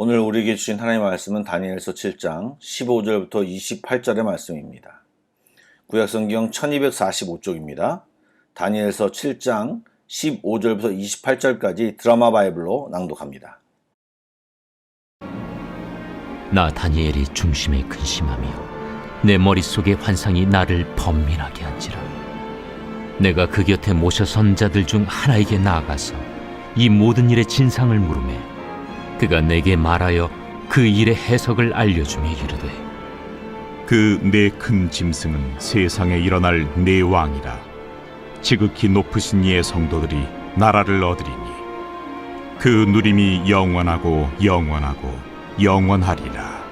오늘 우리에게 주신 하나님의 말씀은 다니엘서 7장 15절부터 28절의 말씀입니다. 구약성경 1245쪽입니다. 다니엘서 7장 15절부터 28절까지 드라마 바이블로 낭독합니다. 나 다니엘이 중심에 근심하며 내 머릿속의 환상이 나를 번민하게 한지라. 내가 그 곁에 모셔 선 자들 중 하나에게 나아가서 이 모든 일의 진상을 물으매 그가 내게 말하여 그 일의 해석을 알려주며 이르되, 그 네 큰 짐승은 세상에 일어날 네 왕이라. 지극히 높으신 이의 성도들이 나라를 얻으리니 그 누림이 영원하고 영원하고 영원하리라.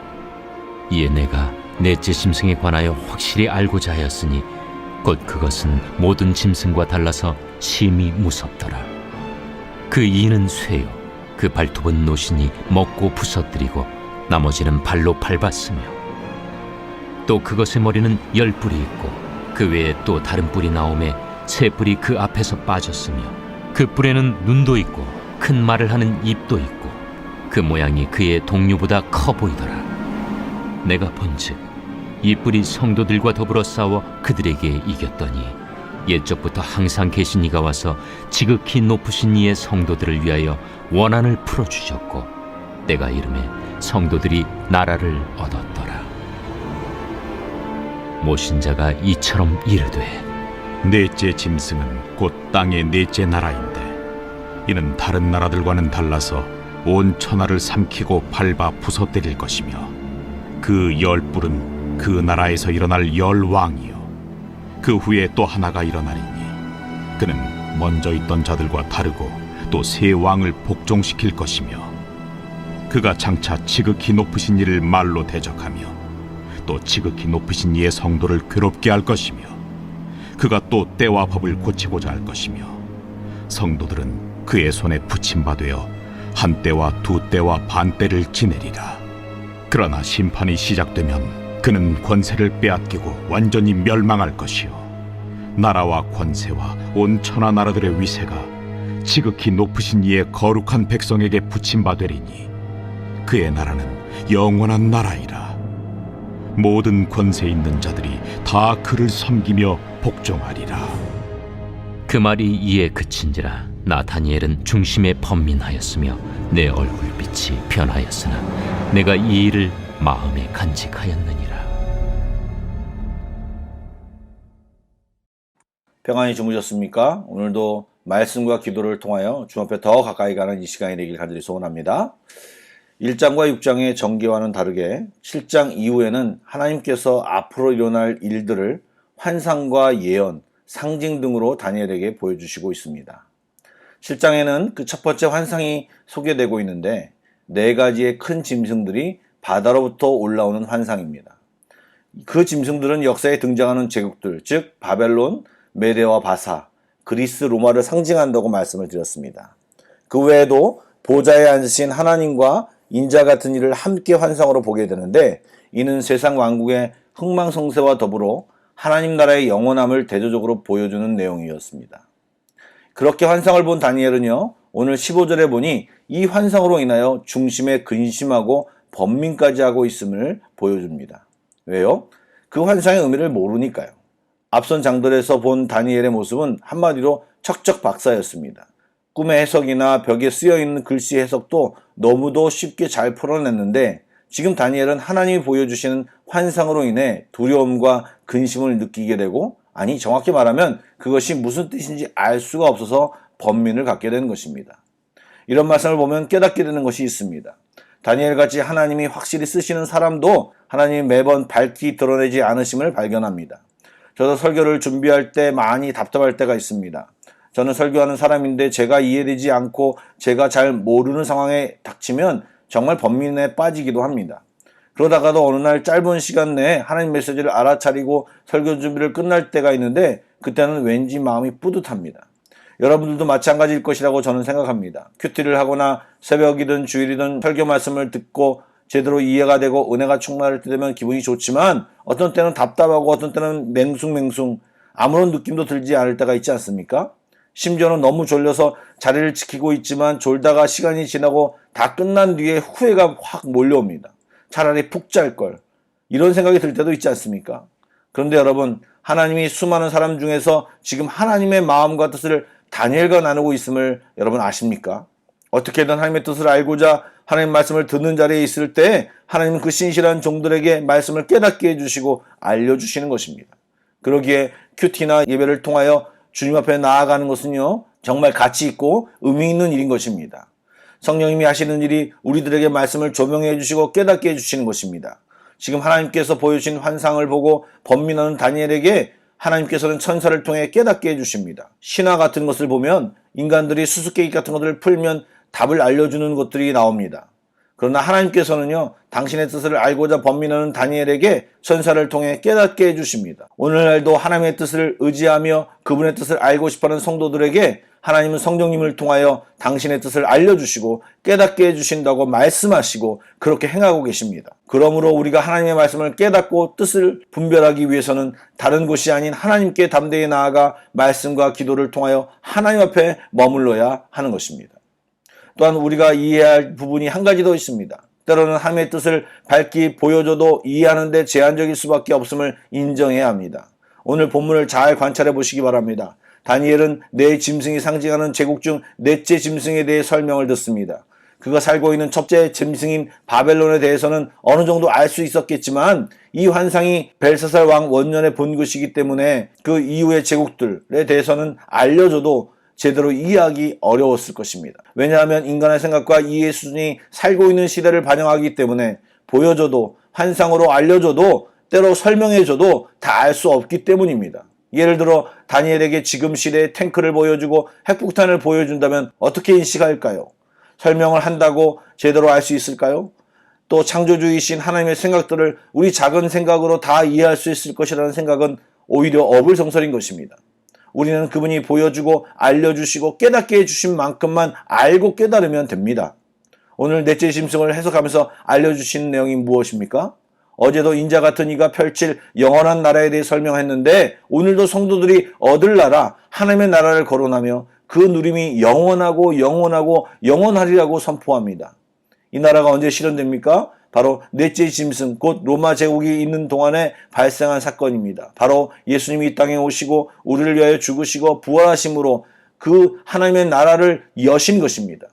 이에 내가 넷째 짐승에 관하여 확실히 알고자 하였으니 곧 그것은 모든 짐승과 달라서 심히 무섭더라. 그 이는 쇠요, 그 발톱은 노신이 먹고 부서뜨리고 나머지는 발로 밟았으며, 또 그것의 머리는 10뿔이 있고 그 외에 또 다른 뿔이 나오매 세 뿔이 그 앞에서 빠졌으며, 그 뿔에는 눈도 있고 큰 말을 하는 입도 있고 그 모양이 그의 동류보다 커 보이더라. 내가 본즉 이 뿔이 성도들과 더불어 싸워 그들에게 이겼더니 옛적부터 항상 계신 이가 와서 지극히 높으신 이의 성도들을 위하여 원한을 풀어주셨고 때가 이름에 성도들이 나라를 얻었더라. 모신 자가 이처럼 이르되, 넷째 짐승은 곧 땅의 넷째 나라인데 이는 다른 나라들과는 달라서 온 천하를 삼키고 밟아 부서뜨릴 것이며, 그 10뿔은 그 나라에서 일어날 10왕이요 그 후에 또 하나가 일어나리니 그는 먼저 있던 자들과 다르고 또 새 왕을 복종시킬 것이며, 그가 장차 지극히 높으신 이를 말로 대적하며 또 지극히 높으신 이의 성도를 괴롭게 할 것이며, 그가 또 때와 법을 고치고자 할 것이며, 성도들은 그의 손에 붙임바되어 한 때와 두 때와 반 때를 지내리라. 그러나 심판이 시작되면 그는 권세를 빼앗기고 완전히 멸망할 것이요 나라와 권세와 온 천하 나라들의 위세가 지극히 높으신 이의 거룩한 백성에게 붙임바되리니 그의 나라는 영원한 나라이라. 모든 권세 있는 자들이 다 그를 섬기며 복종하리라. 그 말이 이에 그친지라. 나 다니엘은 중심에 번민하였으며 내 얼굴빛이 변하였으나 내가 이 일을 마음에 간직하였느니라. 평안히 주무셨습니까? 오늘도 말씀과 기도를 통하여 주 앞에 더 가까이 가는 이 시간이 되길 간절히 소원합니다. 1장과 6장의 전개와는 다르게 7장 이후에는 하나님께서 앞으로 일어날 일들을 환상과 예언, 상징 등으로 다니엘에게 보여주시고 있습니다. 7장에는 그 첫 번째 환상이 소개되고 있는데 네 가지의 큰 짐승들이 바다로부터 올라오는 환상입니다. 그 짐승들은 역사에 등장하는 제국들, 즉 바벨론, 메대와 바사, 그리스, 로마를 상징한다고 말씀을 드렸습니다. 그 외에도 보좌에 앉으신 하나님과 인자 같은 이를 함께 환상으로 보게 되는데, 이는 세상 왕국의 흥망성쇠와 더불어 하나님 나라의 영원함을 대조적으로 보여주는 내용이었습니다. 그렇게 환상을 본 다니엘은요, 오늘 15절에 보니 이 환상으로 인하여 중심에 근심하고 번민까지 하고 있음을 보여줍니다. 왜요? 그 환상의 의미를 모르니까요. 앞선 장들에서 본 다니엘의 모습은 한마디로 척척박사였습니다. 꿈의 해석이나 벽에 쓰여있는 글씨 해석도 너무도 쉽게 잘 풀어냈는데, 지금 다니엘은 하나님이 보여주시는 환상으로 인해 두려움과 근심을 느끼게 되고, 아니 정확히 말하면 그것이 무슨 뜻인지 알 수가 없어서 번민을 갖게 되는 것입니다. 이런 말씀을 보면 깨닫게 되는 것이 있습니다. 다니엘같이 하나님이 확실히 쓰시는 사람도 하나님이 매번 밝히 드러내지 않으심을 발견합니다. 저도 설교를 준비할 때 많이 답답할 때가 있습니다. 저는 설교하는 사람인데 제가 이해되지 않고 제가 잘 모르는 상황에 닥치면 정말 번민에 빠지기도 합니다. 그러다가도 어느 날 짧은 시간 내에 하나님 메시지를 알아차리고 설교 준비를 끝날 때가 있는데, 그때는 왠지 마음이 뿌듯합니다. 여러분들도 마찬가지일 것이라고 저는 생각합니다. 큐티를 하거나 새벽이든 주일이든 설교 말씀을 듣고 제대로 이해가 되고 은혜가 충만할 때 되면 기분이 좋지만, 어떤 때는 답답하고 어떤 때는 맹숭맹숭 아무런 느낌도 들지 않을 때가 있지 않습니까? 심지어는 너무 졸려서 자리를 지키고 있지만 졸다가 시간이 지나고 다 끝난 뒤에 후회가 확 몰려옵니다. 차라리 푹 잘 걸. 이런 생각이 들 때도 있지 않습니까? 그런데 여러분, 하나님이 수많은 사람 중에서 지금 하나님의 마음과 뜻을 다니엘과 나누고 있음을 여러분 아십니까? 어떻게든 하나님의 뜻을 알고자 하나님 말씀을 듣는 자리에 있을 때 하나님은 그 신실한 종들에게 말씀을 깨닫게 해주시고 알려주시는 것입니다. 그러기에 큐티나 예배를 통하여 주님 앞에 나아가는 것은요, 정말 가치 있고 의미 있는 일인 것입니다. 성령님이 하시는 일이 우리들에게 말씀을 조명해 주시고 깨닫게 해주시는 것입니다. 지금 하나님께서 보여주신 환상을 보고 번민하는 다니엘에게 하나님께서는 천사를 통해 깨닫게 해주십니다. 신화 같은 것을 보면 인간들이 수수께끼 같은 것들을 풀면 답을 알려주는 것들이 나옵니다. 그러나 하나님께서는요, 당신의 뜻을 알고자 번민하는 다니엘에게 천사를 통해 깨닫게 해주십니다. 오늘날도 하나님의 뜻을 의지하며 그분의 뜻을 알고 싶어하는 성도들에게 하나님은 성령님을 통하여 당신의 뜻을 알려주시고 깨닫게 해주신다고 말씀하시고 그렇게 행하고 계십니다. 그러므로 우리가 하나님의 말씀을 깨닫고 뜻을 분별하기 위해서는 다른 곳이 아닌 하나님께 담대히 나아가 말씀과 기도를 통하여 하나님 앞에 머물러야 하는 것입니다. 또한 우리가 이해해야 할 부분이 한 가지 더 있습니다. 때로는 하나님의 뜻을 밝히 보여줘도 이해하는 데 제한적일 수밖에 없음을 인정해야 합니다. 오늘 본문을 잘 관찰해 보시기 바랍니다. 다니엘은 네 짐승이 상징하는 제국 중 넷째 짐승에 대해 설명을 듣습니다. 그가 살고 있는 첫째 짐승인 바벨론에 대해서는 어느 정도 알 수 있었겠지만 이 환상이 벨사살 왕 원년에 본 것이기 때문에 그 이후의 제국들에 대해서는 알려줘도 제대로 이해하기 어려웠을 것입니다. 왜냐하면 인간의 생각과 이해 수준이 살고 있는 시대를 반영하기 때문에 보여줘도 환상으로 알려줘도 때로 설명해줘도 다 알 수 없기 때문입니다. 예를 들어 다니엘에게 지금 시대의 탱크를 보여주고 핵폭탄을 보여준다면 어떻게 인식할까요? 설명을 한다고 제대로 알 수 있을까요? 또 창조주이신 하나님의 생각들을 우리 작은 생각으로 다 이해할 수 있을 것이라는 생각은 오히려 어불성설인 것입니다. 우리는 그분이 보여주고 알려주시고 깨닫게 해주신 만큼만 알고 깨달으면 됩니다. 오늘 넷째 짐승을 해석하면서 알려주신 내용이 무엇입니까? 어제도 인자 같은 이가 펼칠 영원한 나라에 대해 설명했는데 오늘도 성도들이 얻을 나라, 하나님의 나라를 거론하며 그 누림이 영원하고 영원하리라고 선포합니다. 이 나라가 언제 실현됩니까? 바로 넷째 짐승, 곧 로마 제국이 있는 동안에 발생한 사건입니다. 바로 예수님이 이 땅에 오시고 우리를 위하여 죽으시고 부활하심으로 그 하나님의 나라를 여신 것입니다.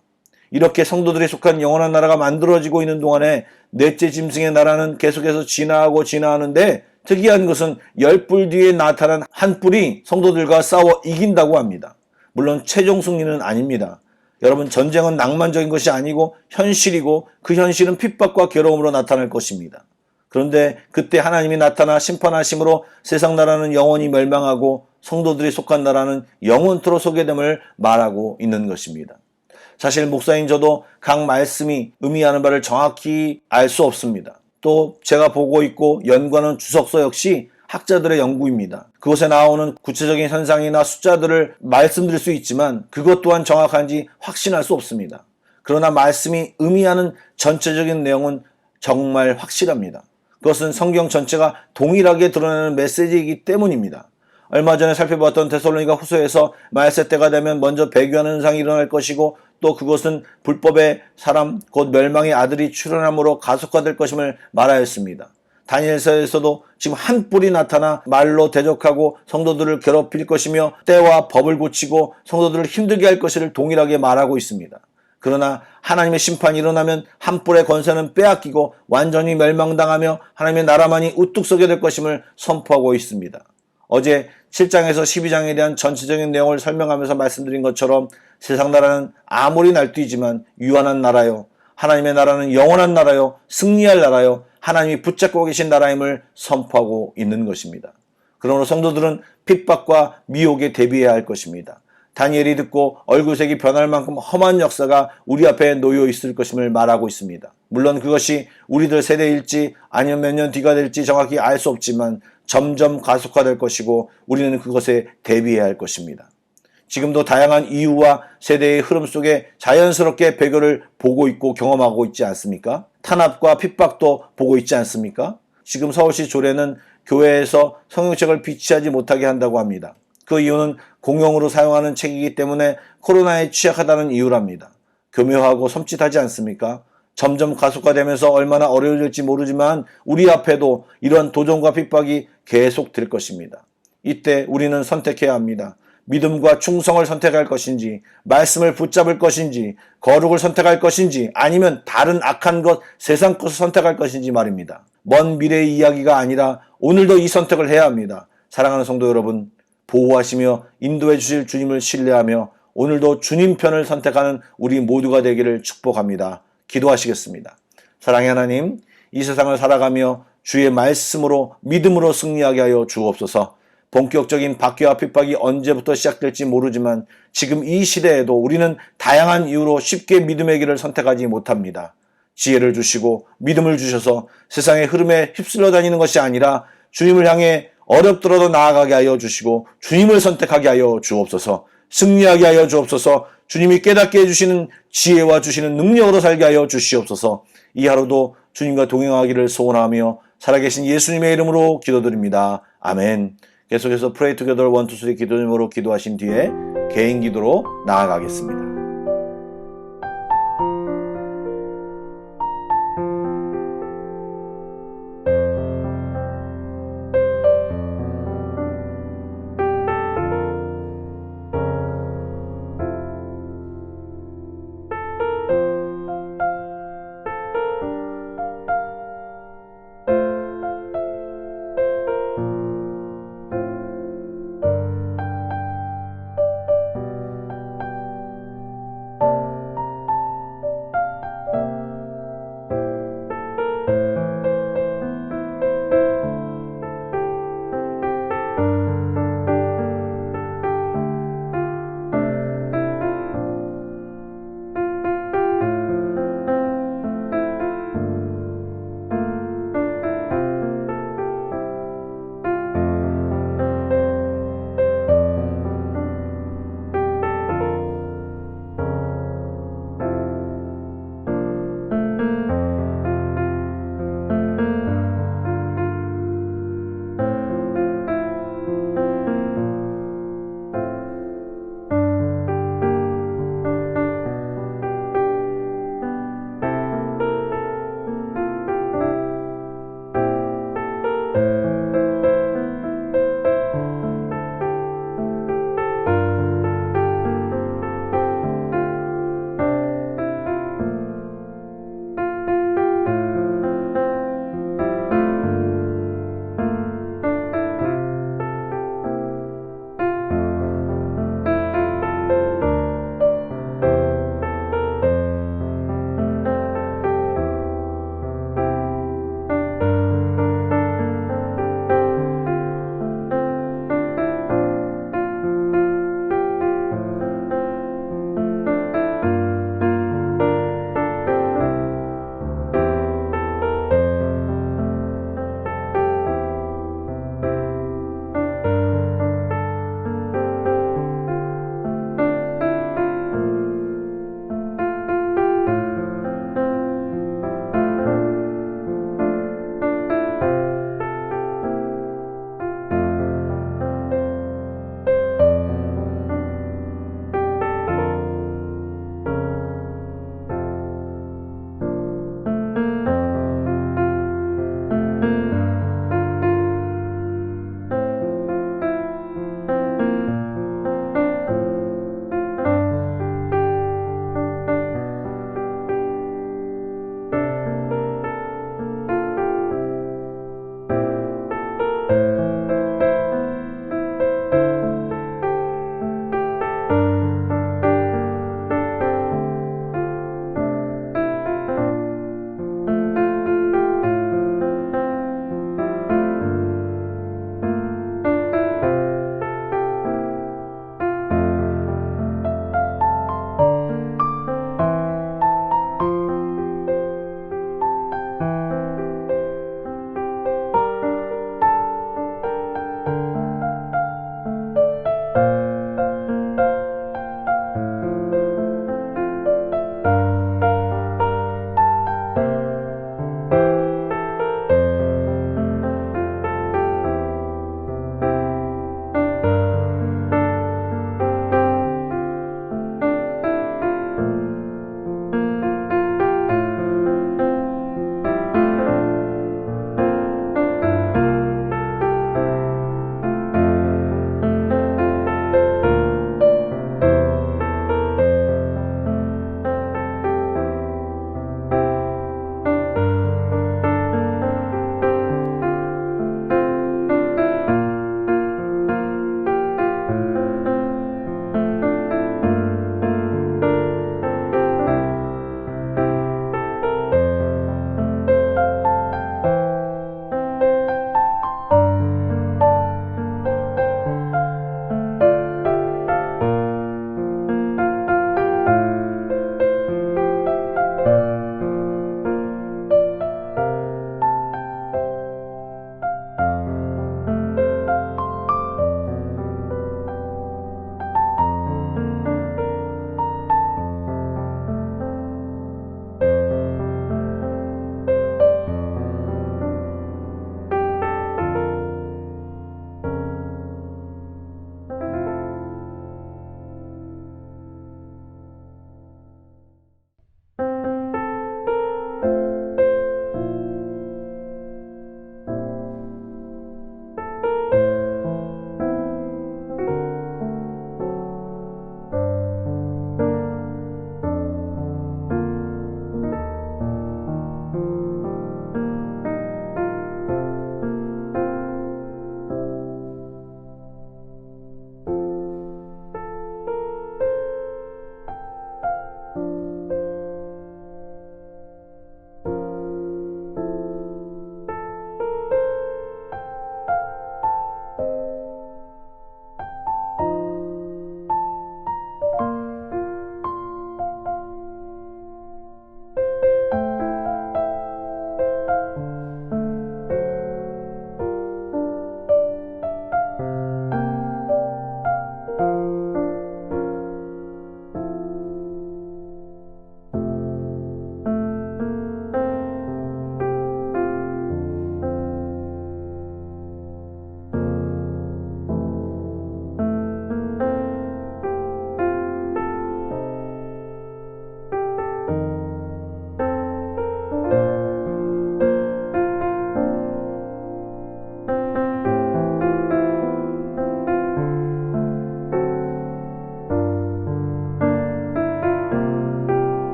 이렇게 성도들이 속한 영원한 나라가 만들어지고 있는 동안에 넷째 짐승의 나라는 계속해서 진화하는데 특이한 것은 10뿔 뒤에 나타난 한 뿔이 성도들과 싸워 이긴다고 합니다. 물론 최종 승리는 아닙니다. 여러분, 전쟁은 낭만적인 것이 아니고 현실이고 그 현실은 핍박과 괴로움으로 나타날 것입니다. 그런데 그때 하나님이 나타나 심판하심으로 세상 나라는 영원히 멸망하고 성도들이 속한 나라는 영원토록 소개됨을 말하고 있는 것입니다. 사실 목사인 저도 각 말씀이 의미하는 바를 정확히 알 수 없습니다. 또 제가 보고 있고 연구하는 주석서 역시 학자들의 연구입니다. 그곳에 나오는 구체적인 현상이나 숫자들을 말씀드릴 수 있지만 그것 또한 정확한지 확신할 수 없습니다. 그러나 말씀이 의미하는 전체적인 내용은 정말 확실합니다. 그것은 성경 전체가 동일하게 드러내는 메시지이기 때문입니다. 얼마 전에 살펴봤던 데살로니가 후서에서 말세 때가 되면 먼저 배교하는 현상이 일어날 것이고 또 그것은 불법의 사람 곧 멸망의 아들이 출현함으로 가속화될 것임을 말하였습니다. 다니엘서에서도 지금 한 뿔이 나타나 말로 대적하고 성도들을 괴롭힐 것이며 때와 법을 고치고 성도들을 힘들게 할 것을 동일하게 말하고 있습니다. 그러나 하나님의 심판이 일어나면 한 뿔의 권세는 빼앗기고 완전히 멸망당하며 하나님의 나라만이 우뚝 서게 될 것임을 선포하고 있습니다. 어제 7장에서 12장에 대한 전체적인 내용을 설명하면서 말씀드린 것처럼 세상 나라는 아무리 날뛰지만 유한한 나라요, 하나님의 나라는 영원한 나라요, 승리할 나라요, 하나님이 붙잡고 계신 나라임을 선포하고 있는 것입니다. 그러므로 성도들은 핍박과 미혹에 대비해야 할 것입니다. 다니엘이 듣고 얼굴색이 변할 만큼 험한 역사가 우리 앞에 놓여 있을 것임을 말하고 있습니다. 물론 그것이 우리들 세대일지 아니면 몇 년 뒤가 될지 정확히 알 수 없지만 점점 가속화될 것이고 우리는 그것에 대비해야 할 것입니다. 지금도 다양한 이유와 세대의 흐름 속에 자연스럽게 배교를 보고 있고 경험하고 있지 않습니까? 탄압과 핍박도 보고 있지 않습니까? 지금 서울시 조례는 교회에서 성경책을 비치하지 못하게 한다고 합니다. 그 이유는 공용으로 사용하는 책이기 때문에 코로나에 취약하다는 이유랍니다. 교묘하고 섬찟하지 않습니까? 점점 가속화되면서 얼마나 어려워질지 모르지만 우리 앞에도 이러한 도전과 핍박이 계속될 것입니다. 이때 우리는 선택해야 합니다. 믿음과 충성을 선택할 것인지, 말씀을 붙잡을 것인지, 거룩을 선택할 것인지, 아니면 다른 악한 것, 세상 것을 선택할 것인지 말입니다. 먼 미래의 이야기가 아니라 오늘도 이 선택을 해야 합니다. 사랑하는 성도 여러분, 보호하시며 인도해 주실 주님을 신뢰하며 오늘도 주님 편을 선택하는 우리 모두가 되기를 축복합니다. 기도하시겠습니다. 사랑의 하나님, 이 세상을 살아가며 주의 말씀으로 믿음으로 승리하게 하여 주옵소서. 본격적인 박해와 핍박이 언제부터 시작될지 모르지만 지금 이 시대에도 우리는 다양한 이유로 쉽게 믿음의 길을 선택하지 못합니다. 지혜를 주시고 믿음을 주셔서 세상의 흐름에 휩쓸려 다니는 것이 아니라 주님을 향해 어렵더라도 나아가게 하여 주시고 주님을 선택하게 하여 주옵소서. 승리하게 하여 주옵소서. 주님이 깨닫게 해주시는 지혜와 주시는 능력으로 살게 하여 주시옵소서. 이 하루도 주님과 동행하기를 소원하며 살아계신 예수님의 이름으로 기도드립니다. 아멘. 계속해서 Pray Together 1, 2, 3 기도님으로 기도하신 뒤에 개인 기도로 나아가겠습니다.